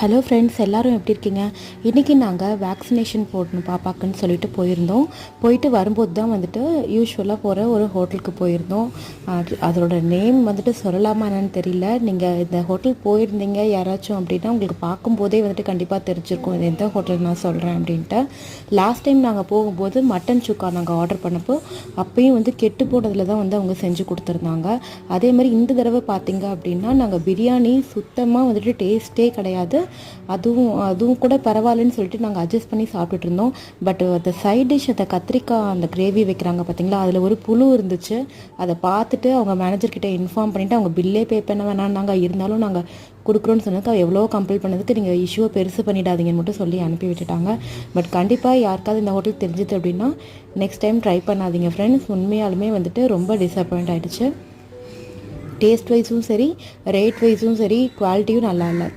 Hello friends, எல்லோரும் எப்படி இருக்கீங்க? இன்றைக்கி நாங்கள் வேக்சினேஷன் போடணும் பாப்பாக்குன்னு சொல்லிட்டு போயிருந்தோம். போயிட்டு வரும்போது தான் வந்துட்டு யூஸ்வலாக போகிற ஒரு ஹோட்டலுக்கு போயிருந்தோம். அதோட நேம் வந்துட்டு சொல்லலாமா என்னன்னு தெரியல. நீங்கள் இந்த ஹோட்டல் போயிருந்தீங்க யாராச்சும் அப்படின்னா உங்களுக்கு பார்க்கும்போதே வந்துட்டு கண்டிப்பாக தெரிஞ்சிருக்கும் இது எந்த ஹோட்டல் நான் சொல்கிறேன் அப்படின்ட்டு. லாஸ்ட் டைம் நாங்கள் போகும்போது மட்டன் சுக்கா நாங்கள் ஆர்டர் பண்ணப்போ அப்பயும் வந்து கெட்டு போனதில் தான் வந்து அவங்க செஞ்சு கொடுத்துருந்தாங்க. அதே மாதிரி இந்த தடவை பார்த்தீங்க அப்படின்னா நாங்கள் பிரியாணி சுத்தமாக வந்துட்டு டேஸ்ட்டே கிடையாது. அதுவும் கூட பரவாயில்லன்னு சொல்லிட்டு நாங்கள் அட்ஜஸ்ட் பண்ணி சாப்பிட்டுட்டு இருந்தோம். பட் அந்த சைட் டிஷ், அந்த கத்திரிக்காய் அந்த கிரேவி வைக்கிறாங்க பார்த்தீங்களா, அதில் ஒரு புழு இருந்துச்சு. அதை பார்த்துட்டு அவங்க மேனேஜர்கிட்ட இன்ஃபார்ம் பண்ணிவிட்டு அவங்க பில்லே பே பண்ண வேணாம்னாங்க. இருந்தாலும் நாங்கள் கொடுக்குறோன்னு சொன்னதுக்கு எவ்வளோ கம்பல் பண்ணதுக்கு நீங்கள் இஷ்யூவை பெருசு பண்ணிடாதீங்கன்னு மட்டும் சொல்லி அனுப்பி விட்டுட்டாங்க. பட் கண்டிப்பாக யாருக்காவது இந்த ஹோட்டல் தெரிஞ்சுது அப்படின்னா நெக்ஸ்ட் டைம் ட்ரை பண்ணாதீங்க ஃப்ரெண்ட்ஸ். உண்மையாலுமே வந்துட்டு ரொம்ப டிசப்பாயிண்ட் ஆகிடுச்சு. டேஸ்ட் வைஸும் சரி, ரேட் வைஸும் சரி, குவாலிட்டியும் நல்லா இல்லை.